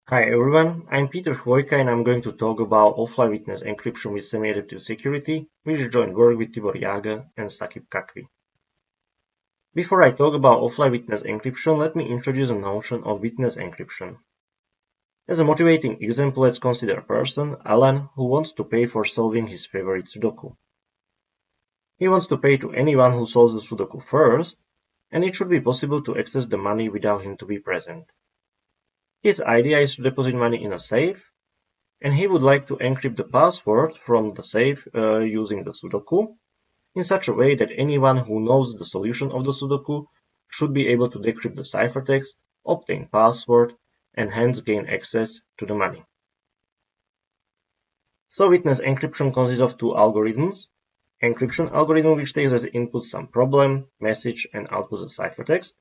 Hi everyone, I'm Peter Chvojka and I'm going to talk about offline witness encryption with semi-adaptive security, which joint work with Tibor Jager and Sakib Kakvi. Before I talk about offline witness encryption, let me introduce the notion of witness encryption. As a motivating example, let's consider a person, Alan, who wants to pay for solving his favorite Sudoku. He wants to pay to anyone who solves the Sudoku first, and it should be possible to access the money without him to be present. His idea is to deposit money in a safe, and he would like to encrypt the password from the safe using the Sudoku in such a way that anyone who knows the solution of the Sudoku should be able to decrypt the ciphertext, obtain password, and hence gain access to the money. So witness encryption consists of two algorithms: encryption algorithm, which takes as input some problem, message, and outputs a ciphertext,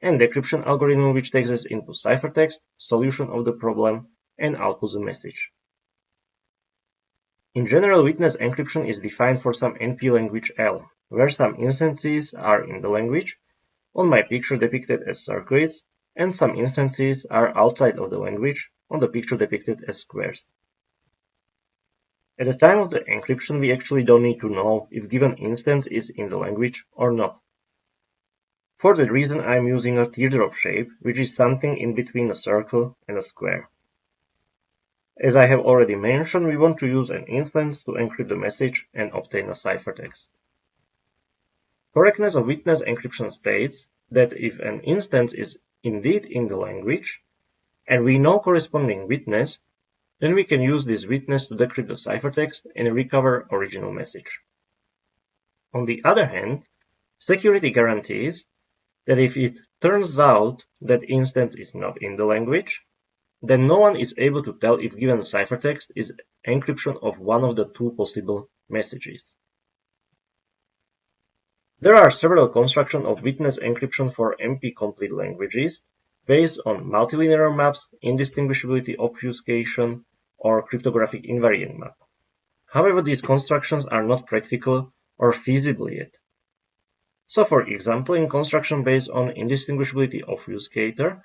and decryption algorithm, which takes as input ciphertext, solution of the problem, and outputs a message. In general, witness encryption is defined for some NP language L, where some instances are in the language, on my picture depicted as circuits, and some instances are outside of the language, on the picture depicted as squares. At the time of the encryption, we actually don't need to know if given instance is in the language or not. For that reason, I'm using a teardrop shape, which is something in between a circle and a square. As I have already mentioned, we want to use an instance to encrypt the message and obtain a ciphertext. Correctness of witness encryption states that if an instance is indeed in the language, and we know corresponding witness, then we can use this witness to decrypt the ciphertext and recover original message. On the other hand, security guarantees that if it turns out that instance is not in the language, then no one is able to tell if given ciphertext is encryption of one of the two possible messages. There are several constructions of witness encryption for MP-complete languages based on multilinear maps, indistinguishability obfuscation, or cryptographic invariant map. However, these constructions are not practical or feasible yet. So, for example, in construction based on indistinguishability obfuscator,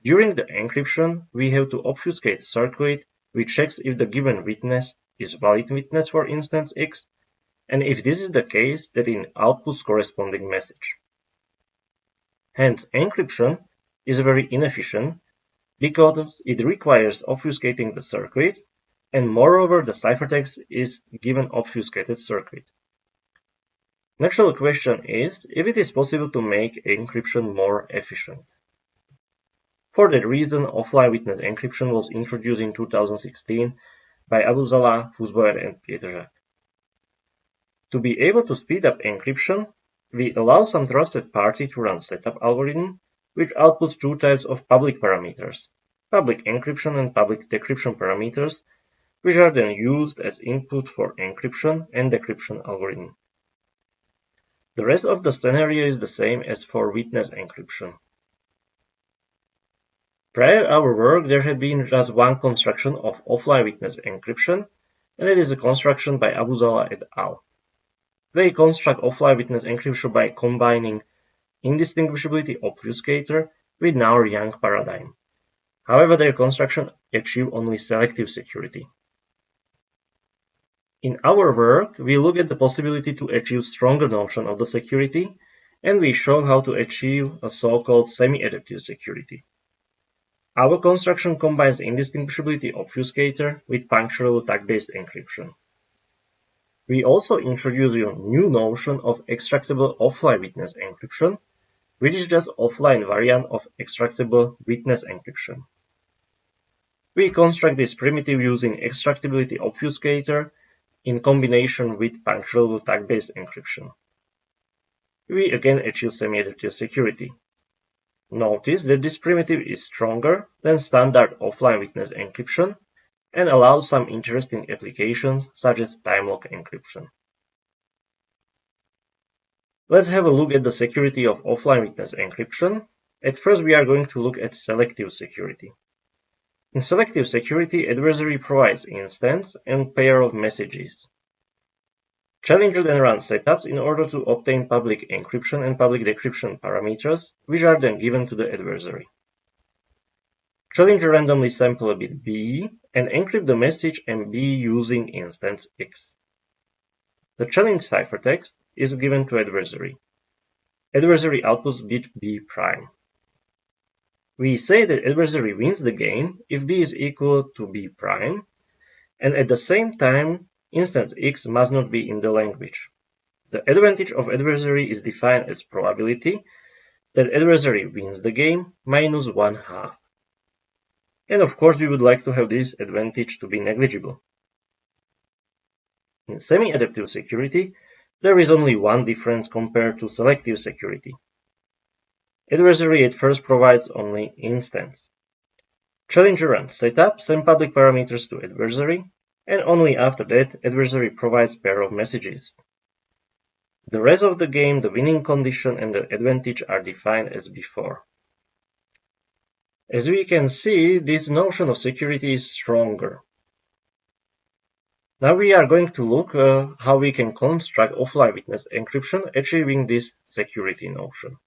during the encryption, we have to obfuscate a circuit which checks if the given witness is valid witness for instance X, and if this is the case, that it outputs corresponding message. Hence, encryption is very inefficient because it requires obfuscating the circuit, and moreover the ciphertext is given obfuscated circuit. Natural question is if it is possible to make encryption more efficient. For that reason, offline witness encryption was introduced in 2016 by Abuzala, Fuzboyer, and Peter. To be able to speed up encryption, we allow some trusted party to run setup algorithm, which outputs two types of public parameters, public encryption and public decryption parameters, which are then used as input for encryption and decryption algorithm. The rest of the scenario is the same as for witness encryption. Prior to our work, there had been just one construction of offline witness encryption, and it is a construction by Abuzala et al. They construct offline witness encryption by combining Indistinguishability Obfuscator with our Young paradigm. However, their construction achieve only selective security. In our work, we look at the possibility to achieve stronger notion of the security, and we show how to achieve a so-called semi-adaptive security. Our construction combines Indistinguishability Obfuscator with punctual tag-based encryption. We also introduce a new notion of extractable offline witness encryption, which is just offline variant of extractable witness encryption. We construct this primitive using Extractability Obfuscator in combination with punctual tag-based encryption. We again achieve semi-adaptive security. Notice that this primitive is stronger than standard offline witness encryption and allows some interesting applications such as time lock encryption. Let's have a look at the security of offline witness encryption. At first, we are going to look at selective security. In selective security, adversary provides instance and pair of messages. Challenger then runs setups in order to obtain public encryption and public decryption parameters, which are then given to the adversary. Challenge randomly sample a bit B and encrypt the message MB using instance X. The challenge ciphertext is given to adversary. Adversary outputs bit B prime. We say that adversary wins the game if B is equal to B prime, and at the same time, instance X must not be in the language. The advantage of adversary is defined as probability that adversary wins the game minus 1/2. And of course, we would like to have this advantage to be negligible. In semi-adaptive security, there is only one difference compared to selective security. Adversary at first provides only instance. Challenger and setup send public parameters to adversary, and only after that, adversary provides pair of messages. The rest of the game, the winning condition and the advantage are defined as before. As we can see, this notion of security is stronger. Now we are going to look how we can construct offline witness encryption achieving this security notion.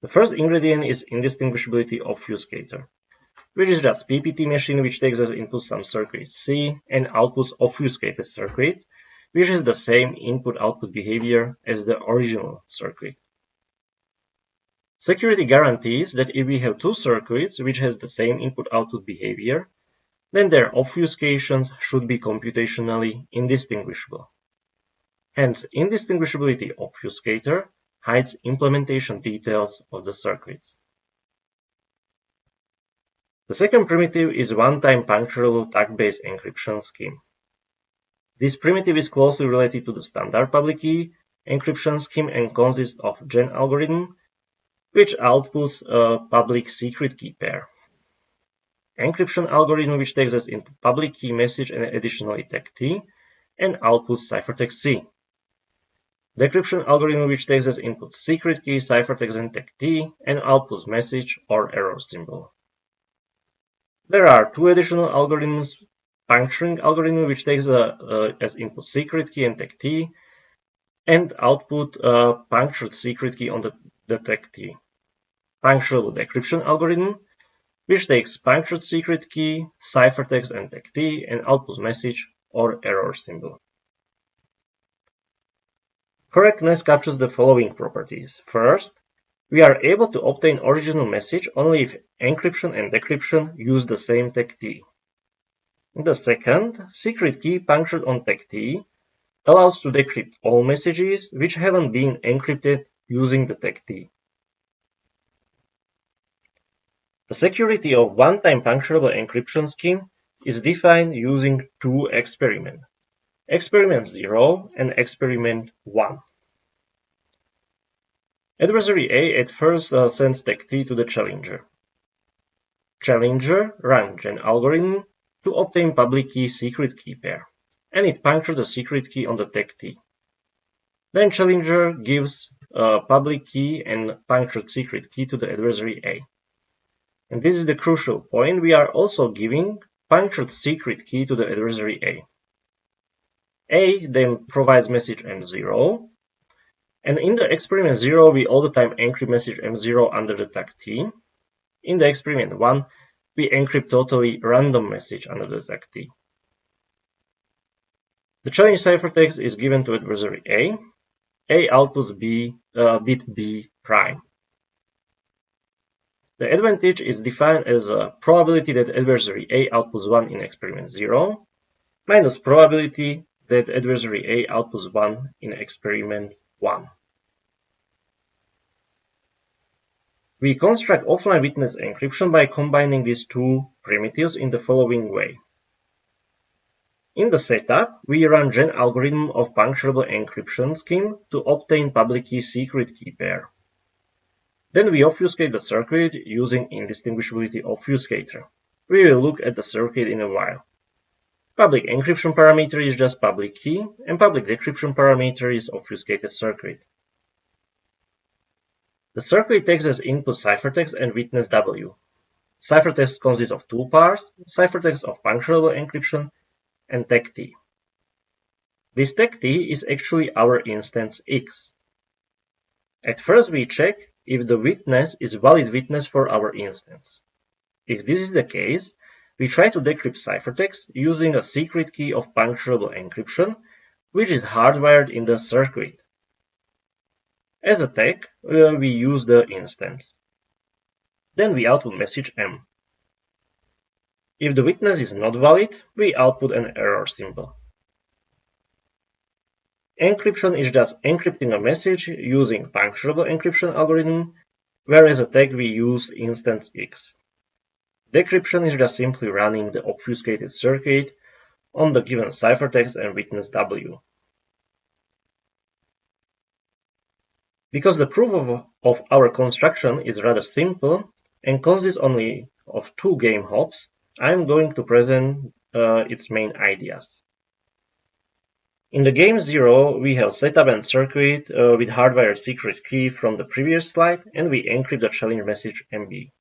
The first ingredient is Indistinguishability Obfuscator, which is just PPT machine which takes as input some circuit C and outputs obfuscated circuit, which has the same input-output behavior as the original circuit. Security guarantees that if we have two circuits which has the same input-output behavior, then their obfuscations should be computationally indistinguishable. Hence, Indistinguishability Obfuscator hides implementation details of the circuits. The second primitive is one-time puncturable tag-based encryption scheme. This primitive is closely related to the standard public key encryption scheme and consists of GEN algorithm, which outputs a public secret key pair. Encryption algorithm which takes as input public key message and additionally tag T and outputs ciphertext C. Decryption algorithm which takes as input secret key, ciphertext and tag T and outputs message or error symbol. There are two additional algorithms, puncturing algorithm which takes as input secret key and tag T and output punctured secret key on the tag T. Puncturable decryption algorithm which takes punctured secret key, ciphertext and tag T and outputs message or error symbol. Correctness captures the following properties. First, we are able to obtain original message only if encryption and decryption use the same tag T. The second, secret key punctured on tag T allows to decrypt all messages which haven't been encrypted using the tag T. The security of one-time puncturable encryption scheme is defined using two experiments, Experiment 0 and Experiment 1. Adversary A at first sends tag T to the challenger. Challenger runs GEN algorithm to obtain public key secret key pair, and it punctures the secret key on the tag T. Then challenger gives public key and punctured secret key to the adversary A. And this is the crucial point, we are also giving punctured secret key to the adversary A. A then provides message M0, and in the experiment 0 we all the time encrypt message M0 under the tag T. In the experiment 1 we encrypt totally random message under the tag T. The challenge ciphertext is given to adversary A. A outputs bit B prime. The advantage is defined as a probability that adversary A outputs 1 in experiment 0 minus probability that adversary A outputs 1 in experiment 1. We construct offline witness encryption by combining these two primitives in the following way. In the setup, we run GEN algorithm of puncturable encryption scheme to obtain public key secret key pair. Then we obfuscate the circuit using Indistinguishability Obfuscator. We will look at the circuit in a while. Public encryption parameter is just public key, and public decryption parameter is obfuscated circuit. The circuit takes as input ciphertext and witness W. Ciphertext consists of two parts, ciphertext of puncturable encryption and tag T. This tag T is actually our instance X. At first we check if the witness is a valid witness for our instance. If this is the case, we try to decrypt ciphertext using a secret key of puncturable encryption, which is hardwired in the circuit. As a tag, we use the instance. Then we output message M. If the witness is not valid, we output an error symbol. Encryption is just encrypting a message using puncturable encryption algorithm, whereas a tag we use instance X. Decryption is just simply running the obfuscated circuit on the given ciphertext and witness W. Because the proof of our construction is rather simple and consists only of 2 game hops, I am going to present its main ideas. In the game 0, we have setup and circuit with hardwired secret key from the previous slide, and we encrypt the challenge message MB.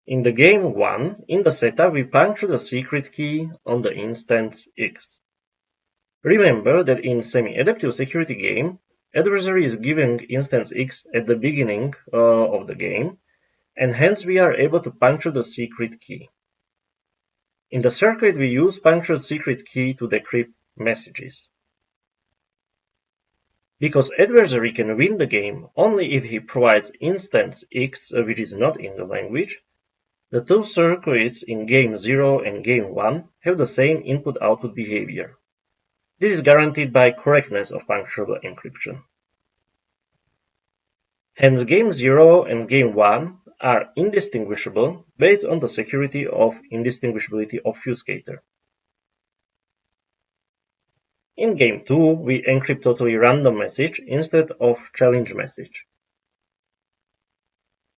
In the game 1, in the setup, we puncture the secret key on the instance X. Remember that in semi-adaptive security game, adversary is giving instance X at the beginning of the game, and hence we are able to puncture the secret key. In the circuit, we use punctured secret key to decrypt messages. Because adversary can win the game only if he provides instance X which is not in the language, the 2 circuits in game 0 and game 1 have the same input-output behavior. This is guaranteed by correctness of puncturable encryption. Hence, game 0 and game 1 are indistinguishable based on the security of Indistinguishability Obfuscator. In game 2, we encrypt totally random message instead of challenge message.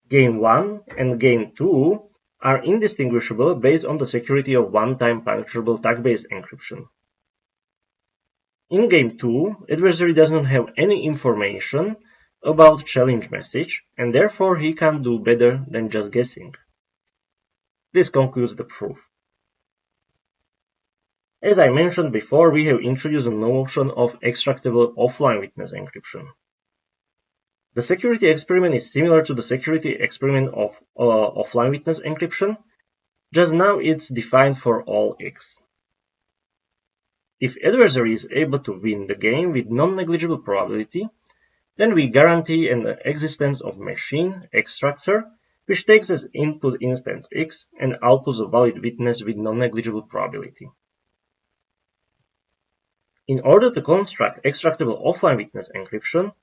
Game 1 and game 2 are indistinguishable based on the security of one-time puncturable tag-based encryption. In game 2, adversary does not have any information about challenge message, and therefore he can't do better than just guessing. This concludes the proof. As I mentioned before, we have introduced a notion of extractable offline witness encryption. The security experiment is similar to the security experiment of offline witness encryption, just now it's defined for all X. If adversary is able to win the game with non-negligible probability, then we guarantee an existence of machine extractor which takes as input instance X and outputs a valid witness with non-negligible probability. In order to construct extractable offline witness encryption,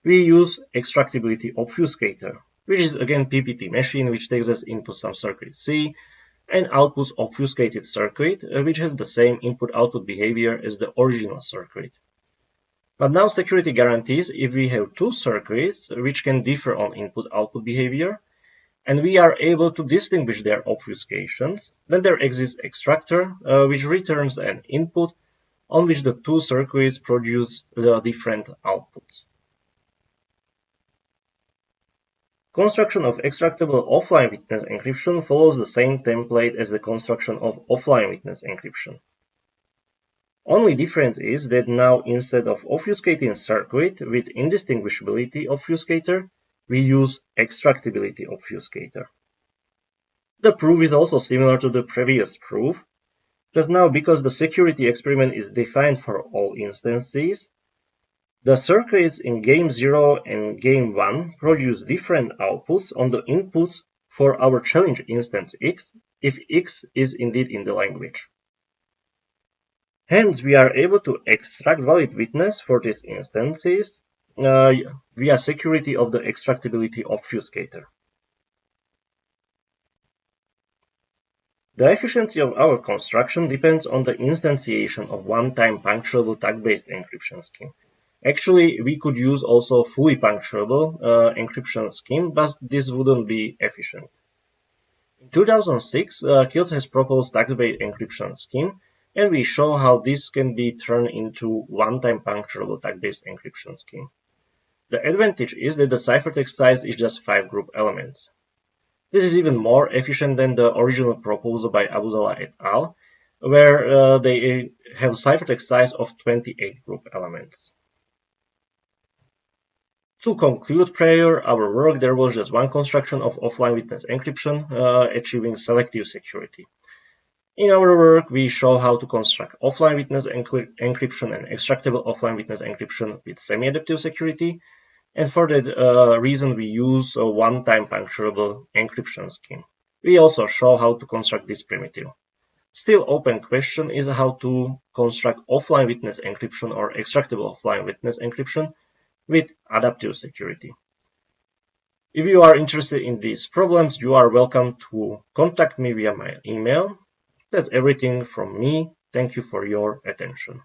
we use Extractability Obfuscator, which is again PPT machine which takes as input some circuit C and outputs obfuscated circuit which has the same input-output behavior as the original circuit. But now security guarantees if we have 2 circuits which can differ on input-output behavior, and we are able to distinguish their obfuscations, then there exists extractor which returns an input on which the 2 circuits produce the different outputs. Construction of extractable offline witness encryption follows the same template as the construction of offline witness encryption. Only difference is that now instead of obfuscating circuit with Indistinguishability Obfuscator, we use Extractability Obfuscator. The proof is also similar to the previous proof, just now because the security experiment is defined for all instances, the circuits in game 0 and game 1 produce different outputs on the inputs for our challenge instance X if X is indeed in the language. Hence, we are able to extract valid witness for these instances via security of the Extractability Obfuscator. The efficiency of our construction depends on the instantiation of one-time puncturable tag-based encryption scheme. Actually, we could use also fully puncturable encryption scheme, but this wouldn't be efficient. In 2006, Kiltz has proposed tag-based encryption scheme, and we show how this can be turned into one-time puncturable tag-based encryption scheme. The advantage is that the ciphertext size is just 5 group elements. This is even more efficient than the original proposal by Abudallah et al., where they have ciphertext size of 28 group elements. To conclude prior our work, there was just one construction of offline witness encryption, achieving selective security. In our work, we show how to construct offline witness encryption and extractable offline witness encryption with semi-adaptive security, and for that reason we use a one-time puncturable encryption scheme. We also show how to construct this primitive. Still open question is how to construct offline witness encryption or extractable offline witness encryption with adaptive security. If you are interested in these problems, you are welcome to contact me via my email. That's everything from me. Thank you for your attention.